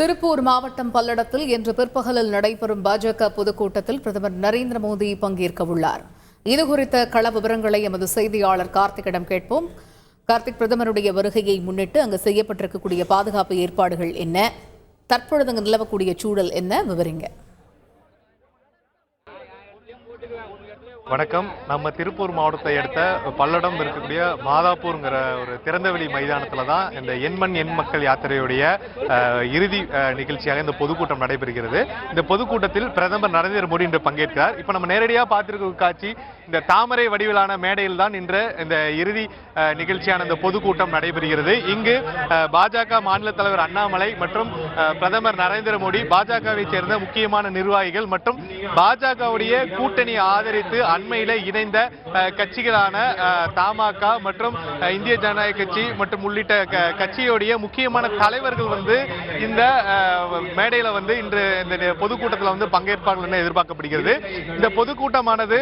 திருப்பூர் மாவட்டம் பல்லடத்தில் இன்று பிற்பகலில் நடைபெறும் பாஜக பொதுக்கூட்டத்தில் பிரதமர் நரேந்திர மோடி பங்கேற்க உள்ளார். இதுகுறித்த கள விவரங்களை எமது செய்தியாளர் கார்த்திக்கிடம் கேட்போம். கார்த்திக், பிரதமருடைய வருகையை முன்னிட்டு அங்கு செய்யப்பட்டிருக்கக்கூடிய பாதுகாப்பு ஏற்பாடுகள் என்ன, தற்பொழுது அங்கு நிலவக்கூடிய சூழல் என்ன, விவரிங்க. வணக்கம். நம்ம திருப்பூர் மாவட்டத்தை அடுத்த பல்லடம் இருக்கக்கூடிய மாதாப்பூர்ங்கிற ஒரு திறந்தவெளி மைதானத்துல தான் இந்த எண்மண் எண் மக்கள் யாத்திரையுடைய இறுதி நிகழ்ச்சியாக இந்த பொதுக்கூட்டம் நடைபெறுகிறது. இந்த பொதுக்கூட்டத்தில் பிரதமர் நரேந்திர மோடி இன்று பங்கேற்கிறார். இப்ப நம்ம நேரடியாக பார்த்திருக்க காட்சி இந்த தாமரை வடிவிலான மேடையில் தான் இன்று இந்த இறுதி நிகழ்ச்சியான இந்த பொதுக்கூட்டம் நடைபெறுகிறது. இங்கு பாஜக மாநில தலைவர் அண்ணாமலை மற்றும் பிரதமர் நரேந்திர மோடி, பாஜகவை சேர்ந்த முக்கியமான நிர்வாகிகள் மற்றும் பாஜகவுடைய கூட்டணியை ஆதரித்து அண்மையில இணைந்த கட்சிகளான தமாக மற்றும் இந்திய ஜனநாயக கட்சி மற்றும் உள்ளிட்ட கட்சியுடைய முக்கியமான தலைவர்கள் இந்த மேடையில இன்று இந்த பொதுக்கூட்டத்தில் பங்கேற்பார்கள் என எதிர்பார்க்கப்படுகிறது. இந்த பொதுக்கூட்டமானது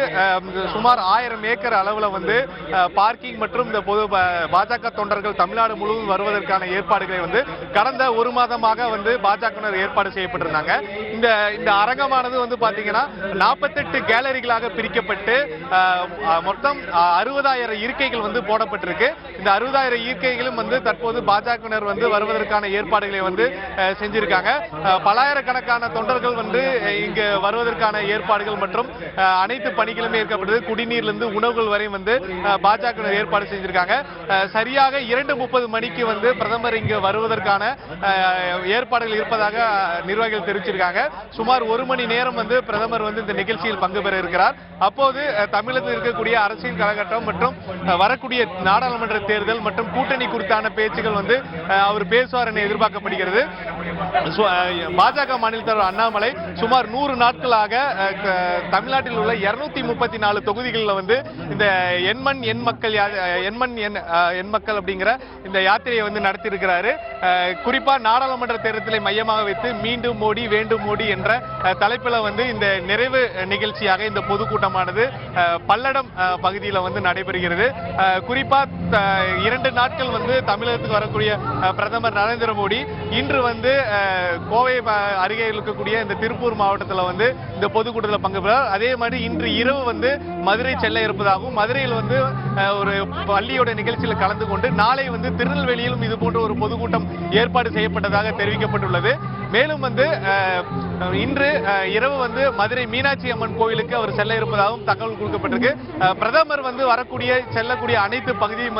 சுமார் 1000 ஏக்கர் அளவுல பார்க்கிங் மற்றும் இந்த பொது பாஜக தொண்டர்கள் தமிழ்நாடு முழுவதும் வருவதற்கான ஏற்பாடுகளை கடந்த ஒரு மாதமாக பாஜகவினர் ஏற்பாடு செய்யப்பட்டிருந்தாங்க. இந்த அரங்கமானது பாத்தீங்கன்னா 48 கேலரிகளாக பிரிக்கப்பட்டு மொத்தம் 60000 இருக்கைகள் போடப்பட்டிருக்கு. இந்த 60000 இருக்கைகளும் தற்போது பாஜகவினர் வருவதற்கான ஏற்பாடுகளை செஞ்சிருக்காங்க. பலாயிரக்கணக்கான தொண்டர்கள் இங்கு வருவதற்கான ஏற்பாடுகள் மற்றும் அனைத்து பணிகளும் ஏற்கப்பட்டது. குடிநீர்லிருந்து உணவுகள் வரை பாஜகவினர் ஏற்பாடு செஞ்சிருக்காங்க. சரியாக 2:30 மணிக்கு பிரதமர் இங்கு வருவதற்கான ஏற்பாடுகள் இருப்பதாக நிர்வாகிகள் தெரிவிச்சிருக்காங்க. சுமார் 1 மணி நேரம் பிரதமர் இந்த நிகழ்ச்சியில் பங்கு பெற இருக்கிறார். அப்போது தமிழகத்தில் இருக்கக்கூடிய அரசியல் காலகட்டம் மற்றும் வரக்கூடிய நாடாளுமன்ற தேர்தல் மற்றும் கூட்டணி குறித்தான பேச்சுகள் அவர் பேசுவார் என எதிர்பார்க்கப்படுகிறது. பாஜக மாநில தலைவர் அண்ணாமலை சுமார் 100 நாட்களாக தமிழ்நாட்டில் உள்ள 234 தொகுதிகளில் இந்த எண்மண் எண் மக்கள் அப்படிங்கிற இந்த யாத்திரையை நடத்தி இருக்கிறாரு. குறிப்பா நாடாளுமன்ற தேர்தலை மையமாக வைத்து மீண்டும் மோடி வேண்டும் மோடி என்ற தலைப்பில் இந்த நிறைவு நிகழ்ச்சியாக இந்த பொதுக்கூட்டமானது பல்லடம் பகுதியில் நடைபெறுகிறது. குறிப்பா 2 நாட்கள் தமிழகத்துக்கு வரக்கூடிய பிரதமர் நரேந்திர மோடி இன்று கோவை அருகே இருக்கக்கூடிய இந்த திருப்பூர் மாவட்டத்தில் இந்த பொதுக்கூட்டத்தில் பங்கு பெறுகிறார். அதே மாதிரி இன்று இரவு மதுரை செல்ல இருப்பதாகவும், மதுரையில் ஒரு பள்ளியோட நிகழ்ச்சியில் கலந்து கொண்டு நாளை திருநெல்வேலியிலும் இது போன்ற ஒரு பொதுக்கூட்டம் ஏற்பாடு செய்யப்பட்டதாக தெரிவிக்கப்பட்டுள்ளது. மேலும் இன்று இரவு மதுரை மீனாட்சி அம்மன் கோயிலுக்கு அவர் செல்ல இருப்பதாகவும் தகவல் கொடுக்கப்பட்டிருக்கு. பிரதமர் வரக்கூடிய செல்லக்கூடிய அனைத்து பகுதியும்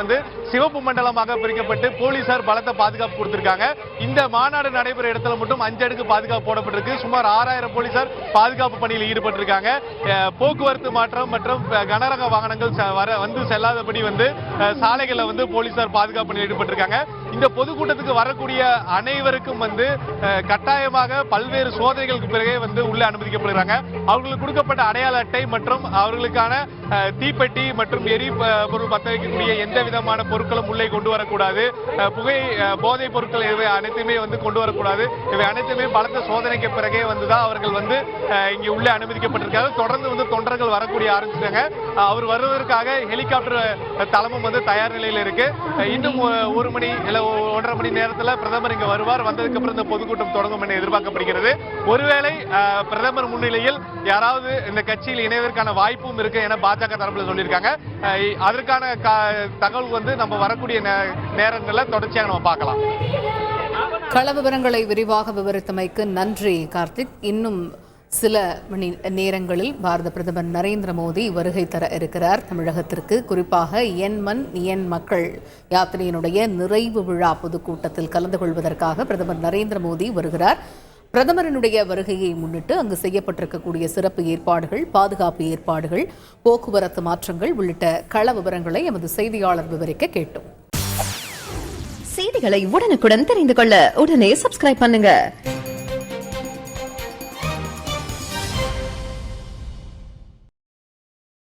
சிவப்பு மண்டலமாக பிரிக்கப்பட்டு போலீசார் பலத்த பாதுகாப்பு கொடுத்திருக்காங்க. இந்த மாநாடு நடைபெற இடத்துல மட்டும் 5 அடுக்கு பாதுகாப்பு போடப்பட்டிருக்கு. சுமார் 6000 போலீசார் பாதுகாப்பு பணியில் ஈடுபட்டிருக்காங்க. போக்குவரத்து மாற்றம் மற்றும் கனரக வாகனங்கள் செல்லாதபடி சாலைகளில் போலீசார் பாதுகாப்பு பணியில் ஈடுபட்டிருக்காங்க. இந்த பொதுக்கூட்டத்துக்கு வரக்கூடிய அனைவருக்கும் கட்டாயமாக பல்வேறு சோதனைகளுக்கு பிறகே உள்ளே அனுமதிக்கப்படுகிறாங்க. அவர்களுக்கு கொடுக்கப்பட்ட அடையாள அட்டை மற்றும் அவர்களுக்கான தீப்பெட்டி மற்றும் எரிபொருள் பற்ற வைக்கக்கூடிய எந்த விதமான பொருட்களும் உள்ளே கொண்டு வரக்கூடாது. போதைப் பொருட்கள் இவை அனைத்துமே கொண்டு வரக்கூடாது. இவை அனைத்துமே பலத்த சோதனைக்கு பிறகே தான் அவர்கள் இங்கே உள்ளே அனுமதிக்கப்பட்டிருக்காங்க. தொடர்ந்து தொண்டர்கள் வரக்கூடிய ஆரம்பிச்சிட்டாங்க. அவர் வருவதற்காக ஹெலிகாப்டர் தளமும் தயார் நிலையில் இருக்கு. இன்னும் 1 மணி இல்ல 1.5 மணி நேரத்தில் பிரதமர் இங்க வருவார். வந்ததுக்கு அப்புறம் இந்த பொதுக்கூட்டம் தொடங்கும் என எதிர்பார்க்கப்படுகிறது. ஒருவேளை பிரதமர் முன்னிலையில் யாராவது இந்த கட்சியில் இணைவதற்கான வாய்ப்பும் இருக்கு என பாஜக தரப்பில் சொல்லியிருக்காங்க. அதற்கான தகவல் நம்ம வரக்கூடிய நேரங்களில் தொடர்ச்சியாக நம்ம பார்க்கலாம். கள விவரங்களை விரிவாக விவரித்தமைக்கு நன்றி கார்த்திக். இன்னும் சில மணி நேரங்களில் பாரத பிரதமர் நரேந்திர மோடி வருகை தர இருக்கிறார் தமிழகத்திற்கு. குறிப்பாக எண்மண் எண் மக்கள் யாத்திரையினுடைய நிறைவு விழா பொதுக்கூட்டத்தில் கலந்து கொள்வதற்காக பிரதமர் நரேந்திர மோடி வருகிறார். பிரதமரினுடைய வருகையை முன்னிட்டு அங்கு செய்யப்பட்டிருக்கக்கூடிய சிறப்பு ஏற்பாடுகள், பாதுகாப்பு ஏற்பாடுகள், போக்குவரத்து மாற்றங்கள் உள்ளிட்ட கள விவரங்களை எமது செய்தியாளர் விவரிக்க கேட்டோம். செய்திகளை உடனுக்குடன் தெரிந்து கொள்ள உடனே சப்ஸ்கிரைப் பண்ணுங்க.